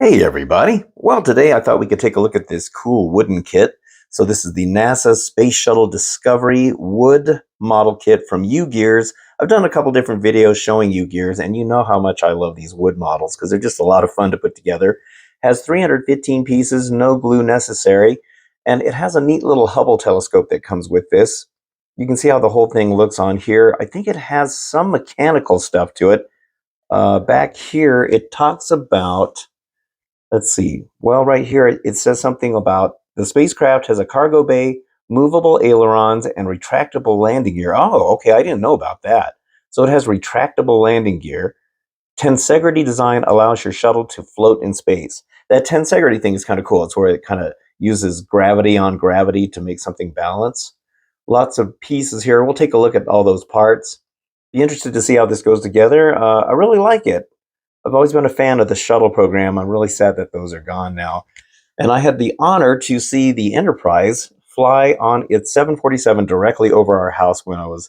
Hey everybody! Well, today I thought we could take a look at this cool wooden kit. So this is the NASA Space Shuttle Discovery wood model kit from Ugears. I've done a couple different videos showing Ugears, and you know how much I love these wood models because they're just a lot of fun to put together. Has 315 pieces, no glue necessary, and it has a neat little Hubble telescope that comes with this. You can see how the whole thing looks on here. I think it has some mechanical stuff to it. Back here, it talks about. Let's see. Well, right here it says something about the spacecraft has a cargo bay, movable ailerons, and retractable landing gear. Oh, okay. I didn't know about that. So it has retractable landing gear. Tensegrity design allows your shuttle to float in space. That tensegrity thing is kind of cool. It's where it kind of uses gravity on gravity to make something balance. Lots of pieces here. We'll take a look at all those parts. Be interested to see how this goes together. I really like it. I've always been a fan of the shuttle program. I'm really sad that those are gone now. And I had the honor to see the Enterprise fly on its 747 directly over our house when I was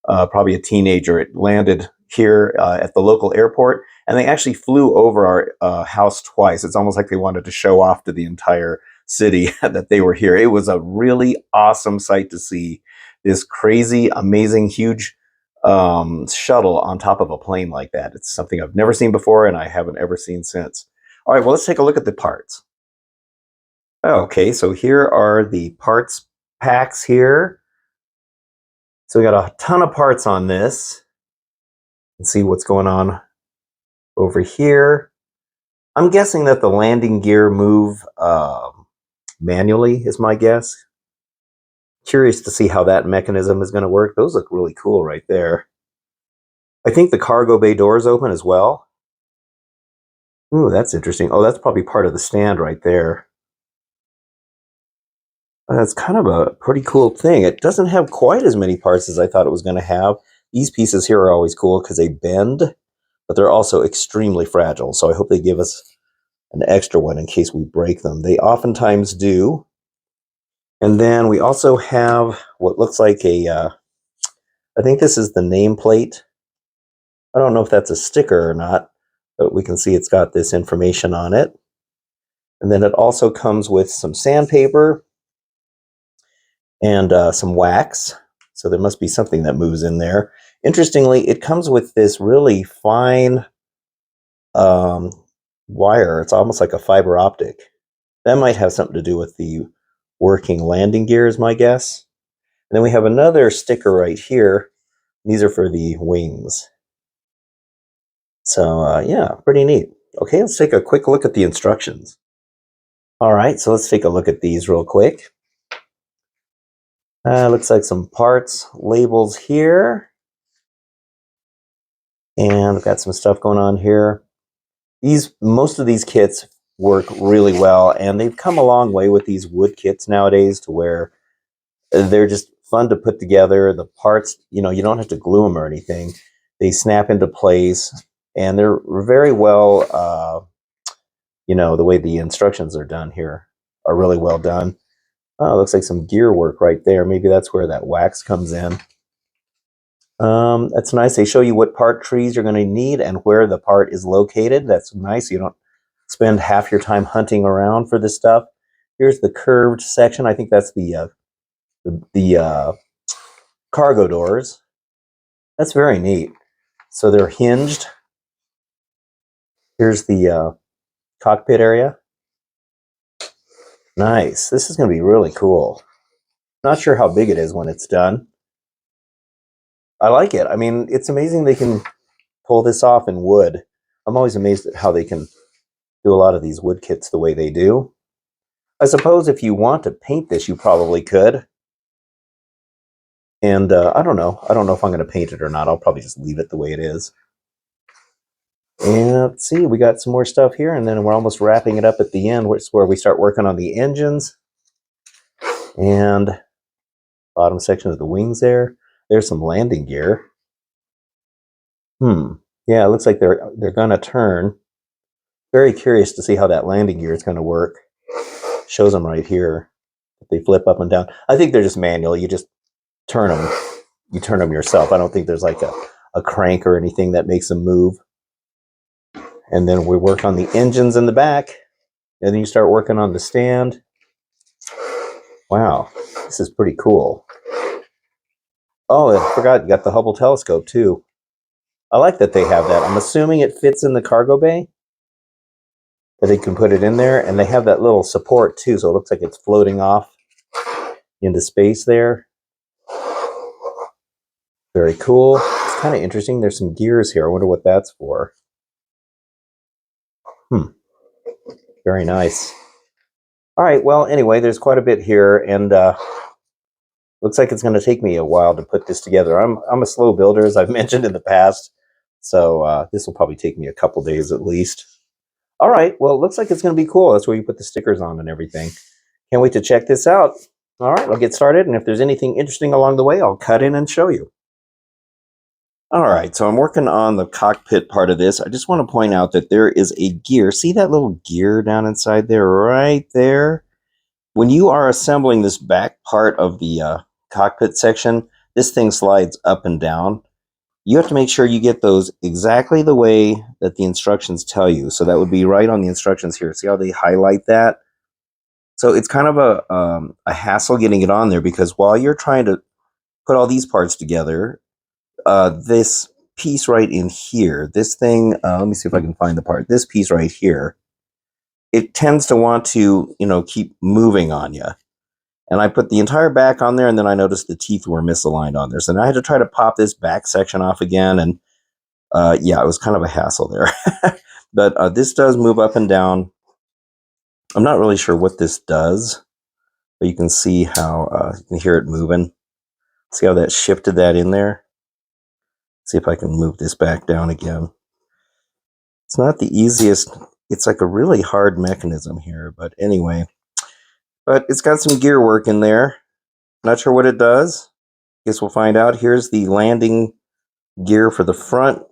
probably a teenager. It landed here at the local airport, and they actually flew over our house twice. It's almost like they wanted to show off to the entire city that they were here. It was a really awesome sight to see this crazy, amazing, huge shuttle on top of a plane like that. It's something I've never seen before, and I haven't ever seen since. All right, well, let's take a look at the parts. Okay, so here are the parts packs here. So we got a ton of parts on this. Let's see what's going on over here. I'm guessing that the landing gear move manually is my guess. Curious to see how that mechanism is going to work. Those look really cool right there. I think the cargo bay doors open as well. Ooh, that's interesting. Oh, that's probably part of the stand right there. That's kind of a pretty cool thing. It doesn't have quite as many parts as I thought it was going to have. These pieces here are always cool because they bend, but they're also extremely fragile. So I hope they give us an extra one in case we break them. They oftentimes do. And then we also have what looks like I think this is the nameplate. I don't know if that's a sticker or not, but we can see it's got this information on it. And then it also comes with some sandpaper and some wax. So there must be something that moves in there. Interestingly, it comes with this really fine wire. It's almost like a fiber optic. That might have something to do with the working landing gear, is my guess. And then we have another sticker right here. These are for the wings. So yeah, pretty neat. Okay, let's take a quick look at the instructions. All right, so let's take a look at these real quick. Looks like some parts labels here. And we've got some stuff going on here. Most of these kits work really well, and they've come a long way with these wood kits nowadays to where they're just fun to put together. The parts, you don't have to glue them or anything. They snap into place, and they're very well, the way the instructions are done here are really well done. Oh, looks like some gear work right there. Maybe that's where that wax comes in. That's nice. They show you what part trees you're going to need and where the part is located. That's nice. You don't spend half your time hunting around for this stuff. Here's the curved section. I think that's the cargo doors. That's very neat. So they're hinged. Here's the cockpit area. Nice. This is going to be really cool. Not sure how big it is when it's done. I like it. I mean, it's amazing they can pull this off in wood. I'm always amazed at how they can do a lot of these wood kits the way they do. I suppose if you want to paint this, you probably could. And I don't know. I don't know if I'm going to paint it or not. I'll probably just leave it the way it is. And let's see, we got some more stuff here, and then we're almost wrapping it up at the end, which is where we start working on the engines. And bottom section of the wings there. There's some landing gear. Yeah, it looks like they're going to turn. Very curious to see how that landing gear is going to work. Shows them right here. They flip up and down. I think they're just manual. You just turn them. You turn them yourself. I don't think there's like a crank or anything that makes them move. And then we work on the engines in the back. And then you start working on the stand. Wow, this is pretty cool. Oh, I forgot, you got the Hubble telescope too. I like that they have that. I'm assuming it fits in the cargo bay, that they can put it in there. And they have that little support too, so it looks like it's floating off into space there. Very cool. It's kind of interesting. There's some gears here. I wonder what that's for. Very nice. All right, well, anyway, there's quite a bit here, and looks like it's going to take me a while to put this together. I'm a slow builder, as I've mentioned in the past, so this will probably take me a couple days at least. All right, well, it looks like it's going to be cool. That's where you put the stickers on and everything. Can't wait to check this out. All right, I'll get started, and if there's anything interesting along the way, I'll cut in and show you. All right, so I'm working on the cockpit part of this. I just want to point out that there is a gear. See that little gear down inside there, right there? When you are assembling this back part of the cockpit section, this thing slides up and down. You have to make sure you get those exactly the way that the instructions tell you. So that would be right on the instructions here. See how they highlight that? So it's kind of a hassle getting it on there, because while you're trying to put all these parts together, this piece right in here, this thing, let me see if I can find the part. This piece right here, it tends to want to, keep moving on you. And I put the entire back on there, and then I noticed the teeth were misaligned on there. So now I had to try to pop this back section off again, and yeah, it was kind of a hassle there. But this does move up and down. I'm not really sure what this does, but you can see how, you can hear it moving. See how that shifted that in there? See if I can move this back down again. It's not the easiest. It's like a really hard mechanism here, but anyway. But it's got some gear work in there. Not sure what it does. Guess we'll find out. Here's the landing gear for the front.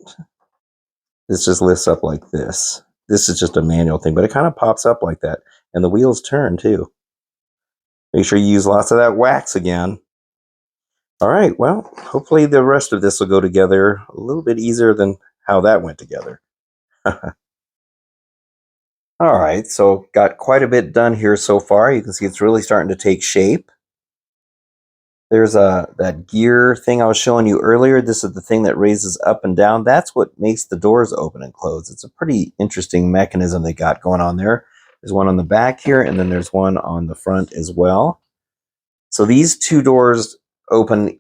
This just lifts up like this. This is just a manual thing, but it kind of pops up like that. And the wheels turn too. Make sure you use lots of that wax again. All right, well, hopefully the rest of this will go together a little bit easier than how that went together. All right, so got quite a bit done here so far. You can see it's really starting to take shape. There's that gear thing I was showing you earlier. This is the thing that raises up and down. That's what makes the doors open and close. It's a pretty interesting mechanism they got going on there. There's one on the back here, and then there's one on the front as well. So these two doors open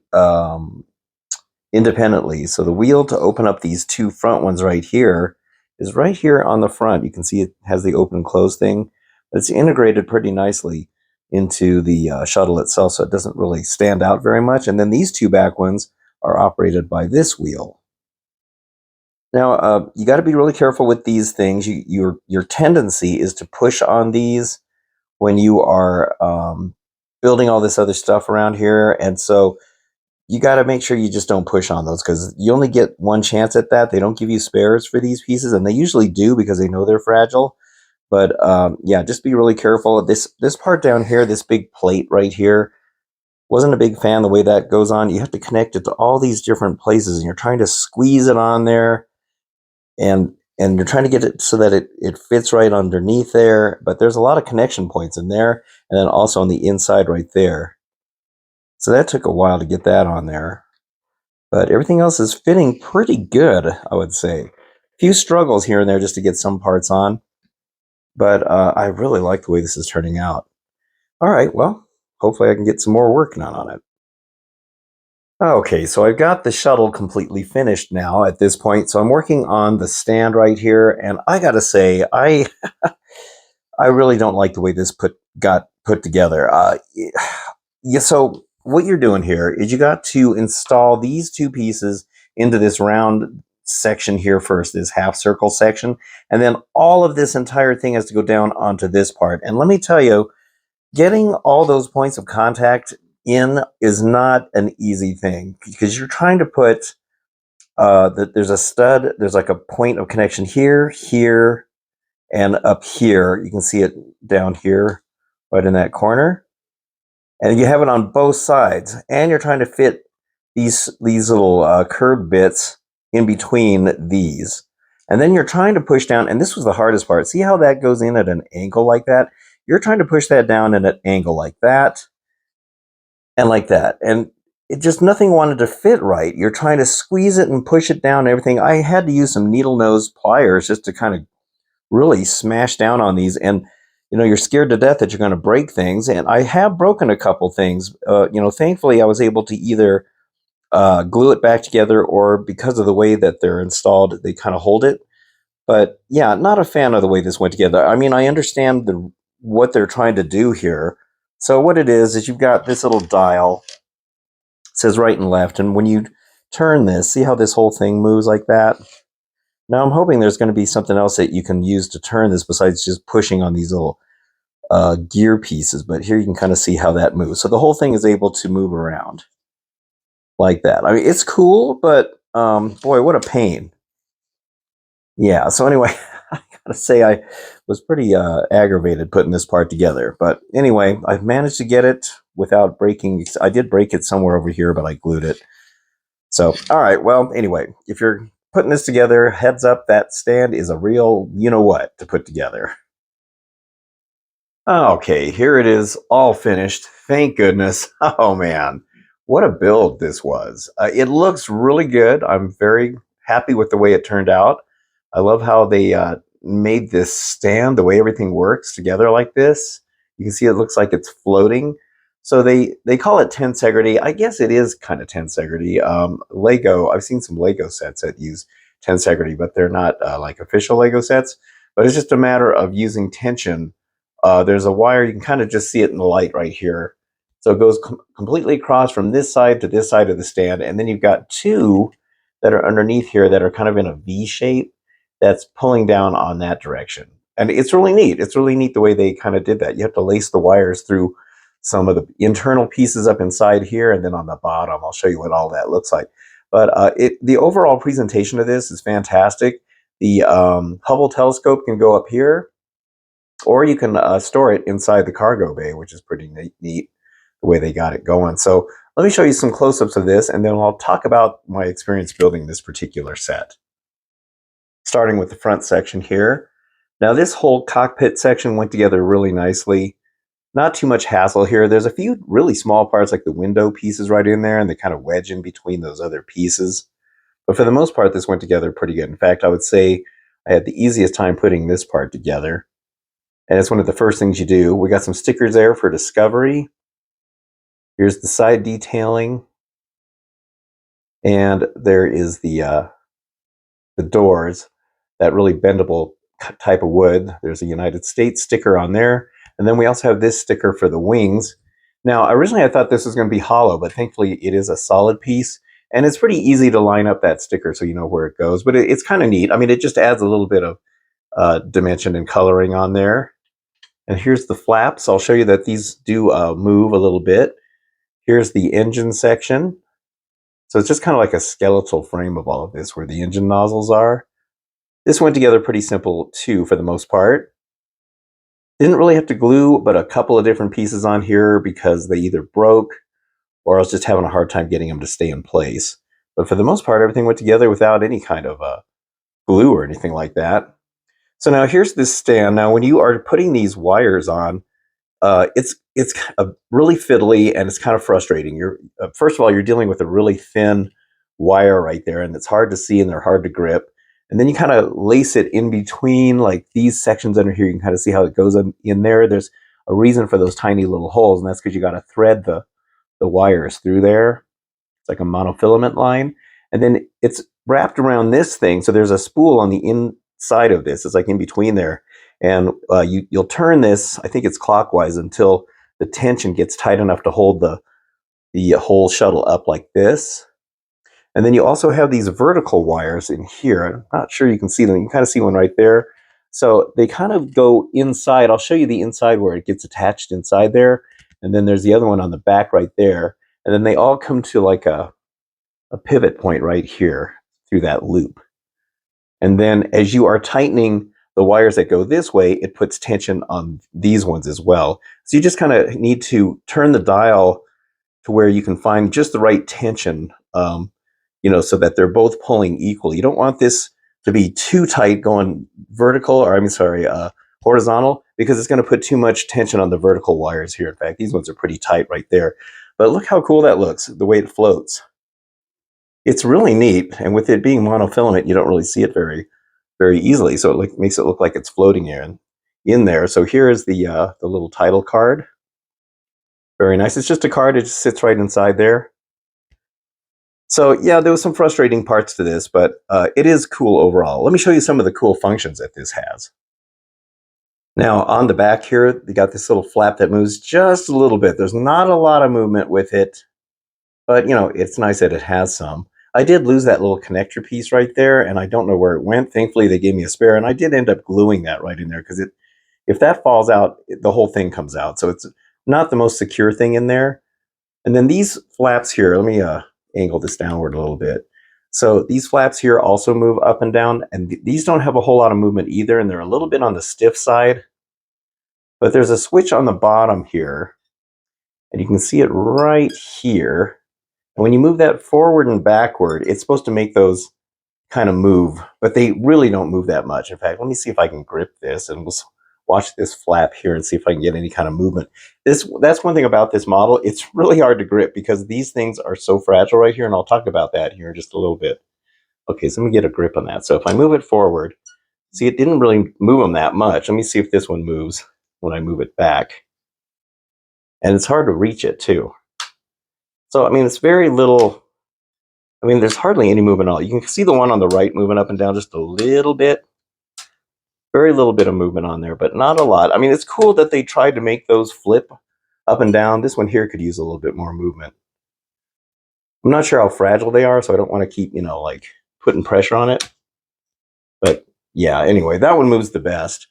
independently. So the wheel to open up these two front ones right here is right here on the front. You can see it has the open and close thing. But it's integrated pretty nicely into the shuttle itself, so it doesn't really stand out very much. And then these two back ones are operated by this wheel. Now, you got to be really careful with these things. Your tendency is to push on these when you are building all this other stuff around here. And so you got to make sure you just don't push on those, because you only get one chance at that. They don't give you spares for these pieces, and they usually do because they know they're fragile. But yeah, just be really careful. This part down here, this big plate right here, wasn't a big fan the way that goes on. You have to connect it to all these different places, and you're trying to squeeze it on there, and you're trying to get it so that it fits right underneath there. But there's a lot of connection points in there, and then also on the inside right there. So that took a while to get that on there. But everything else is fitting pretty good, I would say. A few struggles here and there just to get some parts on. But I really like the way this is turning out. All right, well, hopefully I can get some more work done on it. Okay, so I've got the shuttle completely finished now at this point. So I'm working on the stand right here. And I got to say, I really don't like the way this got put together. Yeah, so what you're doing here is you got to install these two pieces into this round section here first, this half circle section, and then all of this entire thing has to go down onto this part. And let me tell you, getting all those points of contact in is not an easy thing, because you're trying to put, there's a stud, there's like a point of connection here, here, and up here. You can see it down here, right in that corner. And you have it on both sides, and you're trying to fit these little curved bits in between these. And then you're trying to push down, and this was the hardest part. See how that goes in at an angle like that? You're trying to push that down at an angle like that and like that. And it just nothing wanted to fit right. You're trying to squeeze it and push it down and everything. I had to use some needle nose pliers just to kind of really smash down on these. And you're scared to death that you're going to break things. And I have broken a couple things. Thankfully, I was able to either glue it back together, or because of the way that they're installed, they kind of hold it. But yeah, not a fan of the way this went together. I mean, I understand what they're trying to do here. So what it is you've got this little dial. It says right and left, and when you turn this, see how this whole thing moves like that? Now I'm hoping there's going to be something else that you can use to turn this besides just pushing on these little gear pieces. But here you can kind of see how that moves. So the whole thing is able to move around like that. I mean, it's cool, but boy, what a pain. Yeah, so anyway, I gotta say I was pretty aggravated putting this part together. But anyway, I've managed to get it without breaking. I did break it somewhere over here, but I glued it. So, all right, well, anyway, if you're putting this together, heads up, that stand is a real you-know-what to put together. Okay, here it is, all finished. Thank goodness. Oh man, what a build this was. It looks really good. I'm very happy with the way it turned out. I love how they made this stand, the way everything works together like this. You can see it looks like it's floating. So they call it tensegrity. I guess it is kind of tensegrity. Lego, I've seen some Lego sets that use tensegrity, but they're not like official Lego sets. But it's just a matter of using tension. There's a wire, you can kind of just see it in the light right here. So it goes completely across from this side to this side of the stand. And then you've got two that are underneath here that are kind of in a V shape that's pulling down on that direction. And it's really neat. It's really neat the way they kind of did that. You have to lace the wires through some of the internal pieces up inside here, and then on the bottom, I'll show you what all that looks like. But the overall presentation of this is fantastic. The Hubble telescope can go up here, or you can store it inside the cargo bay, which is pretty neat the way they got it going. So let me show you some close-ups of this, and then I'll talk about my experience building this particular set. Starting with the front section here. Now this whole cockpit section went together really nicely. Not too much hassle here. There's a few really small parts like the window pieces right in there, and they kind of wedge in between those other pieces. But for the most part, this went together pretty good. In fact, I would say I had the easiest time putting this part together. And it's one of the first things you do. We got some stickers there for discovery. Here's the side detailing. And there is the doors, that really bendable type of wood. There's a United States sticker on there. And then we also have this sticker for the wings. Now, originally I thought this was going to be hollow, but thankfully it is a solid piece. And it's pretty easy to line up that sticker so you know where it goes. But it's kind of neat. I mean, it just adds a little bit of dimension and coloring on there. And here's the flaps. I'll show you that these do move a little bit. Here's the engine section. So it's just kind of like a skeletal frame of all of this where the engine nozzles are. This went together pretty simple too for the most part. Didn't really have to glue but a couple of different pieces on here because they either broke or I was just having a hard time getting them to stay in place. But for the most part, everything went together without any kind of glue or anything like that. So now here's this stand. Now when you are putting these wires on, it's really fiddly and it's kind of frustrating. You're first of all, you're dealing with a really thin wire right there, and it's hard to see and they're hard to grip. And then you kind of lace it in between, like these sections under here. You can kind of see how it goes in there. There's a reason for those tiny little holes, and that's because you got to thread the wires through there. It's like a monofilament line, and then it's wrapped around this thing. So there's a spool on the inside of this. It's like in between there. And you'll turn this, I think it's clockwise, until the tension gets tight enough to hold the whole shuttle up like this. And then you also have these vertical wires in here. I'm not sure you can see them. You can kind of see one right there. So they kind of go inside. I'll show you the inside where it gets attached inside there. And then there's the other one on the back right there. And then they all come to like a pivot point right here through that loop. And then as you are tightening the wires that go this way, it puts tension on these ones as well. So you just kind of need to turn the dial to where you can find just the right tension, so that they're both pulling equally. You don't want this to be too tight going vertical, or horizontal, because it's going to put too much tension on the vertical wires here. In fact, these ones are pretty tight right there. But look how cool that looks, the way it floats. It's really neat, and with it being monofilament, you don't really see it very easily, so it makes it look like it's floating in there. So here is the little title card. Very nice. It's just a card. It just sits right inside there. So yeah, there was some frustrating parts to this, but it is cool overall. Let me show you some of the cool functions that this has. Now on the back here, you got this little flap that moves just a little bit. There's not a lot of movement with it, but it's nice that it has some. I did lose that little connector piece right there, and I don't know where it went. Thankfully, they gave me a spare, and I did end up gluing that right in there, because if that falls out, the whole thing comes out. So it's not the most secure thing in there. And then these flaps here, let me angle this downward a little bit. So these flaps here also move up and down, and these don't have a whole lot of movement either, and they're a little bit on the stiff side. But there's a switch on the bottom here, and you can see it right here. And when you move that forward and backward, it's supposed to make those kind of move, but they really don't move that much. In fact, let me see if I can grip this, and we'll watch this flap here and see if I can get any kind of movement. That's one thing about this model. It's really hard to grip because these things are so fragile right here, and I'll talk about that here in just a little bit. Okay, so let me get a grip on that. So if I move it forward, see, it didn't really move them that much. Let me see if this one moves when I move it back. And it's hard to reach it too. So, I mean, it's very little. I mean, there's hardly any movement at all. You can see the one on the right moving up and down just a little bit. Very little bit of movement on there, but not a lot. I mean, it's cool that they tried to make those flip up and down. This one here could use a little bit more movement. I'm not sure how fragile they are, so I don't want to keep, like putting pressure on it. But yeah, anyway, that one moves the best.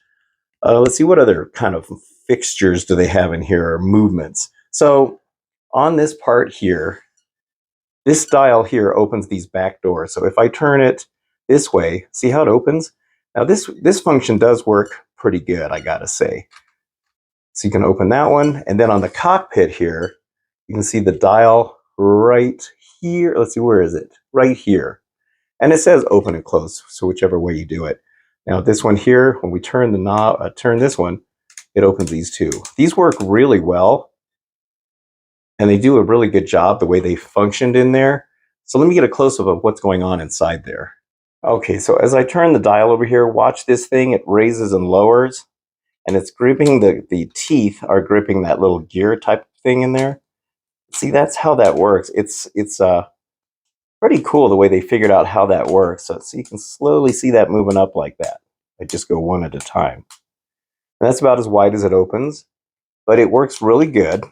Let's see, what other kind of fixtures do they have in here, or movements. So on this part here, this dial here opens these back doors. So if I turn it this way, see how it opens? Now this function does work pretty good, I gotta say. So you can open that one, and then on the cockpit here, you can see the dial right here. Let's see, where is it? Right here. And it says open and close, so whichever way you do it. Now this one here, when we turn the knob, turn this one, it opens these two. These work really well, and they do a really good job the way they functioned in there. So let me get a close-up of what's going on inside there. Okay, so as I turn the dial over here, watch this thing. It raises and lowers, and it's gripping, the teeth are gripping that little gear type thing in there. See, that's how that works. It's pretty cool the way they figured out how that works. So you can slowly see that moving up like that. I just go one at a time. And that's about as wide as it opens, but it works really good.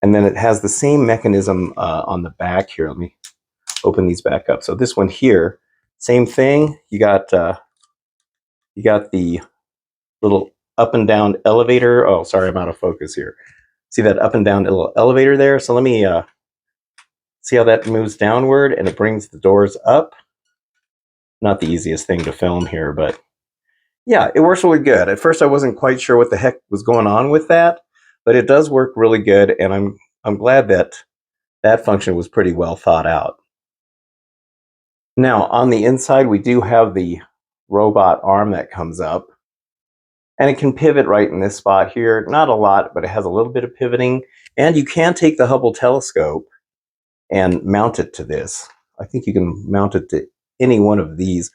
And then it has the same mechanism on the back here. Let me open these back up. So this one here, same thing. You got the little up and down elevator. Oh, sorry, I'm out of focus here. See that up and down little elevator there? So let me see how that moves downward, and it brings the doors up. Not the easiest thing to film here, but yeah, it works really good. At first, I wasn't quite sure what the heck was going on with that, but it does work really good, and I'm glad that that function was pretty well thought out. Now, on the inside, we do have the robot arm that comes up, and it can pivot right in this spot here. Not a lot, but it has a little bit of pivoting, and you can take the Hubble telescope and mount it to this. I think you can mount it to any one of these,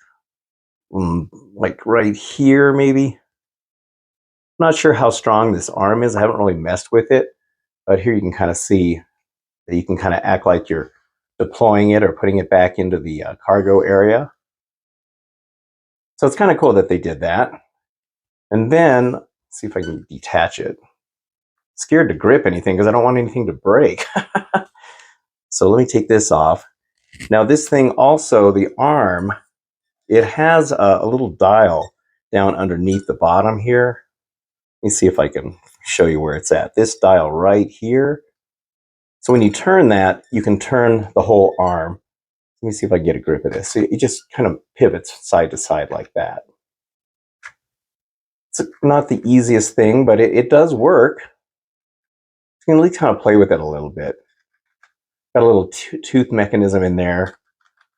like right here maybe. I'm not sure how strong this arm is. I haven't really messed with it, but here you can kind of see that you can kind of act like you're deploying it or putting it back into the cargo area. So it's kind of cool that they did that. And then, let's see if I can detach it. Scared to grip anything because I don't want anything to break. So let me take this off. Now this thing also, the arm, it has a little dial down underneath the bottom here. Let me see if I can show you where it's at. This dial right here. So when you turn that, you can turn the whole arm. Let me see if I can get a grip of this. So it just kind of pivots side to side like that. It's not the easiest thing, but it does work. You can at least kind of play with it a little bit. Got a little tooth mechanism in there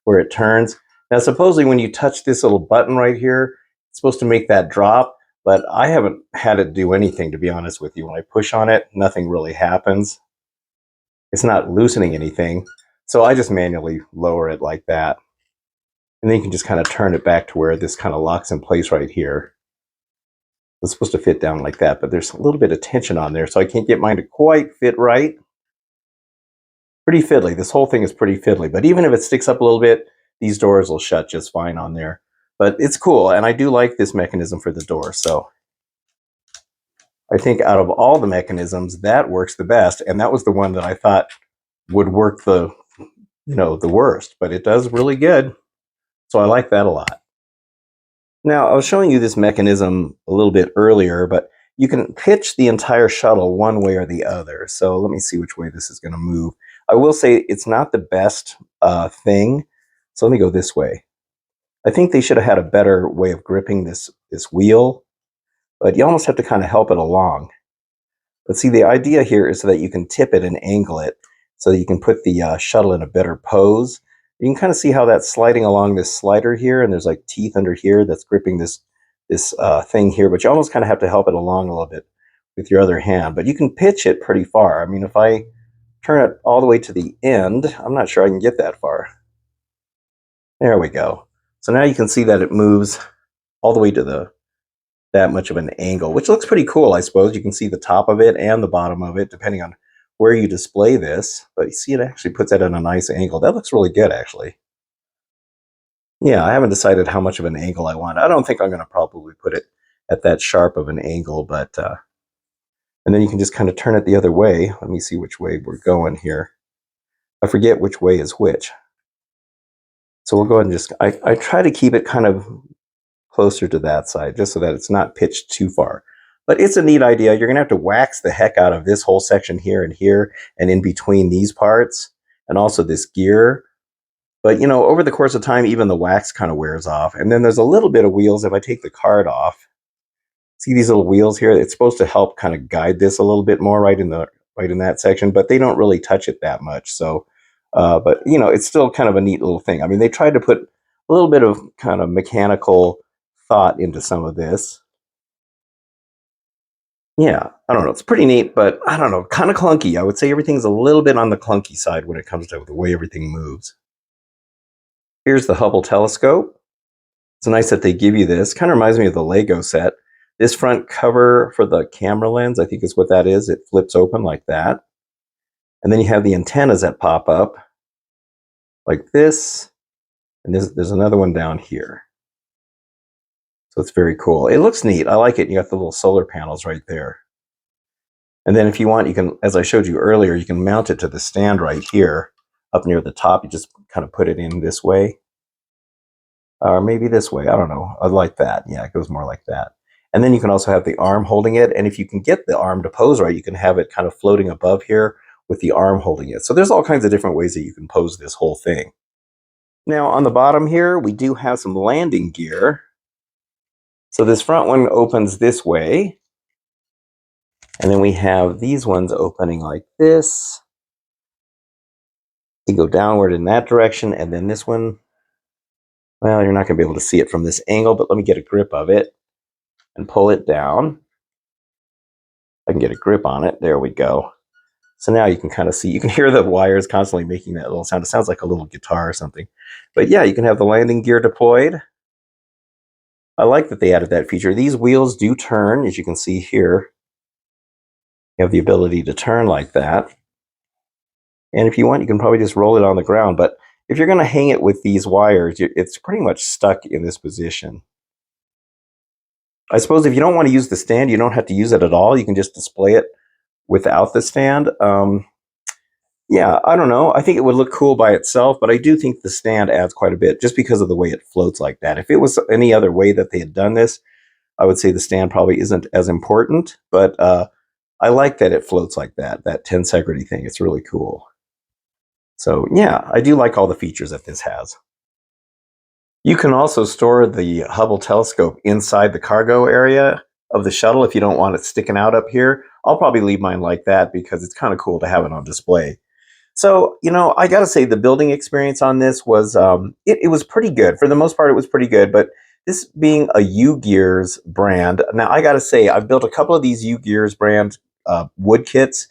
where it turns. Now, supposedly when you touch this little button right here, it's supposed to make that drop, but I haven't had it do anything, to be honest with you. When I push on it, nothing really happens. It's not loosening anything. So I just manually lower it like that. And then you can just kind of turn it back to where this kind of locks in place right here. It's supposed to fit down like that, but there's a little bit of tension on there, so I can't get mine to quite fit right. Pretty fiddly. This whole thing is pretty fiddly, but even if it sticks up a little bit, these doors will shut just fine on there. But it's cool, and I do like this mechanism for the door, so I think out of all the mechanisms, that works the best, and that was the one that I thought would work the worst, but it does really good. So I like that a lot. Now, I was showing you this mechanism a little bit earlier, but you can pitch the entire shuttle one way or the other. So let me see which way this is going to move. I will say it's not the best thing. So let me go this way. I think they should have had a better way of gripping this wheel, but you almost have to kind of help it along. But see, the idea here is so that you can tip it and angle it so that you can put the shuttle in a better pose. You can kind of see how that's sliding along this slider here, and there's like teeth under here that's gripping this thing here, but you almost kind of have to help it along a little bit with your other hand. But you can pitch it pretty far. I mean, if I turn it all the way to the end, I'm not sure I can get that far. There we go. So now you can see that it moves all the way to that much of an angle, which looks pretty cool, I suppose. You can see the top of it and the bottom of it, depending on where you display this. But you see it actually puts that at a nice angle. That looks really good, actually. Yeah, I haven't decided how much of an angle I want. I don't think I'm going to probably put it at that sharp of an angle, but and then you can just kind of turn it the other way. Let me see which way we're going here. I forget which way is which. So we'll go ahead and just, I try to keep it kind of closer to that side, just so that it's not pitched too far. But it's a neat idea. You're going to have to wax the heck out of this whole section here and in between these parts, and also this gear. But, over the course of time, even the wax kind of wears off. And then there's a little bit of wheels. If I take the card off, see these little wheels here? It's supposed to help kind of guide this a little bit more right in that section, but they don't really touch it that much. So, but, it's still kind of a neat little thing. I mean, they tried to put a little bit of kind of mechanical thought into some of this. Yeah, I don't know. It's pretty neat, but I don't know, kind of clunky. I would say everything's a little bit on the clunky side when it comes to the way everything moves. Here's the Hubble telescope. It's nice that they give you this. Kind of reminds me of the Lego set. This front cover for the camera lens, I think is what that is. It flips open like that. And then you have the antennas that pop up like this. And there's another one down here. So it's very cool. It looks neat. I like it. You got the little solar panels right there. And then if you want, you can, as I showed you earlier, you can mount it to the stand right here up near the top. You just kind of put it in this way. Or maybe this way. I don't know. I like that. Yeah, it goes more like that. And then you can also have the arm holding it. And if you can get the arm to pose right, you can have it kind of floating above here with the arm holding it. So there's all kinds of different ways that you can pose this whole thing. Now on the bottom here, we do have some landing gear. So this front one opens this way. And then we have these ones opening like this. They go downward in that direction. And then this one, well, you're not going to be able to see it from this angle, but let me get a grip of it and pull it down. I can get a grip on it. There we go. So now you can kind of see, you can hear the wires constantly making that little sound. It sounds like a little guitar or something. But yeah, you can have the landing gear deployed. I like that they added that feature. These wheels do turn, as you can see here. You have the ability to turn like that. And if you want, you can probably just roll it on the ground. But if you're going to hang it with these wires, it's pretty much stuck in this position. I suppose if you don't want to use the stand, you don't have to use it at all. You can just display it without the stand. Yeah, I don't know. I think it would look cool by itself, but I do think the stand adds quite a bit just because of the way it floats like that. If it was any other way that they had done this, I would say the stand probably isn't as important, but I like that it floats like that tensegrity thing. It's really cool. So yeah, I do like all the features that this has. You can also store the Hubble telescope inside the cargo area of the shuttle if you don't want it sticking out up here. I'll probably leave mine like that because it's kind of cool to have it on display. So, I got to say the building experience on this was it was pretty good. For the most part, it was pretty good. But this being a Ugears brand, now I got to say I've built a couple of these Ugears brand wood kits,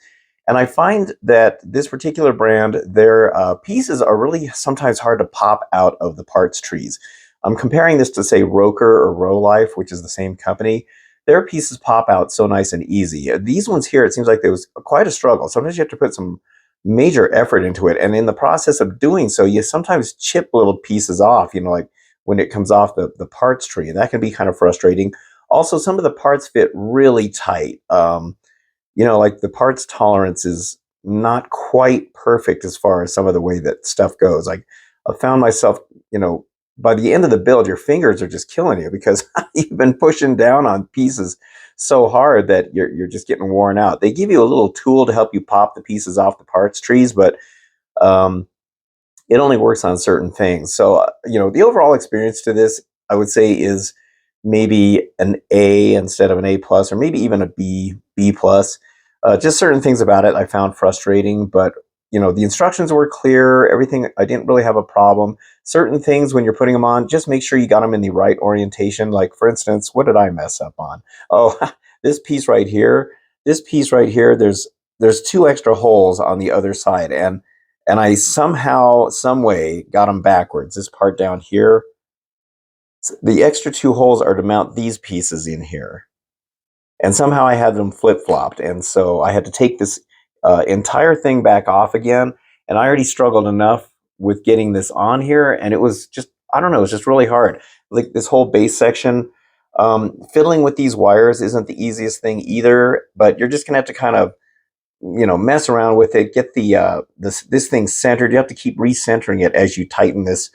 and I find that this particular brand, their pieces are really sometimes hard to pop out of the parts trees. I'm comparing this to say Roker or Row Life, which is the same company. Their pieces pop out so nice and easy. These ones here, it seems like there was quite a struggle. Sometimes you have to put some major effort into it. And in the process of doing so, you sometimes chip little pieces off, like when it comes off the parts tree. And that can be kind of frustrating. Also, some of the parts fit really tight. Like the parts tolerance is not quite perfect as far as some of the way that stuff goes. Like I found myself, by the end of the build, your fingers are just killing you because you've been pushing down on pieces so hard that you're just getting worn out. They give you a little tool to help you pop the pieces off the parts trees, but um, it only works on certain things. So, the overall experience to this, I would say, is maybe an A instead of an A plus, or maybe even a B plus. Just certain things about it I found frustrating, but the instructions were clear. Everything, I didn't really have a problem. Certain things when you're putting them on, just make sure you got them in the right orientation. Like for instance, what did I mess up on? Oh, this piece right here. This piece right here. There's two extra holes on the other side, and I somehow, some way, got them backwards. This part down here, the extra two holes are to mount these pieces in here. And somehow I had them flip-flopped. And so I had to take this entire thing back off again. And I already struggled enough with getting this on here. And it was just, I don't know, it was just really hard. Like this whole base section, fiddling with these wires isn't the easiest thing either, but you're just going to have to kind of mess around with it, get the this thing centered. You have to keep recentering it as you tighten this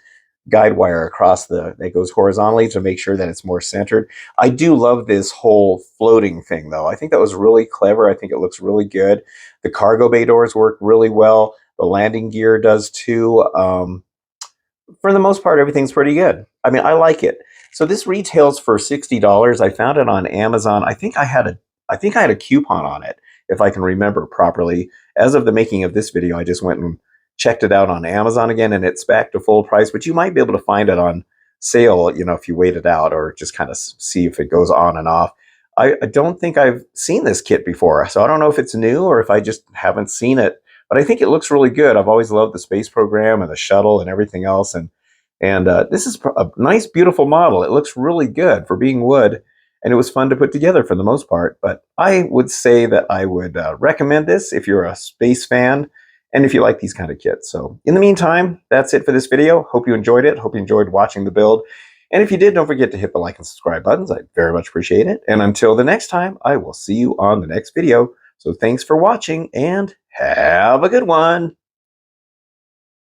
guide wire across that goes horizontally to make sure that it's more centered. I do love this whole floating thing though. I think that was really clever. I think it looks really good. The cargo bay doors work really well. The landing gear does too. For the most part, everything's pretty good. I mean, I like it. So this retails for $60. I found it on Amazon. I think I had a coupon on it, if I can remember properly. As of the making of this video, I just went and checked it out on Amazon again, and it's back to full price. But you might be able to find it on sale, if you wait it out or just kind of see if it goes on and off. I don't think I've seen this kit before, so I don't know if it's new or if I just haven't seen it. But I think it looks really good. I've always loved the space program and the shuttle and everything else, and this is a nice, beautiful model. It looks really good for being wood, and it was fun to put together for the most part. But I would say that I would recommend this if you're a space fan and if you like these kind of kits. So in the meantime, that's it for this video. Hope you enjoyed it. Hope you enjoyed watching the build. And if you did, don't forget to hit the like and subscribe buttons. I'd very much appreciate it. And until the next time, I will see you on the next video. So thanks for watching and have a good one.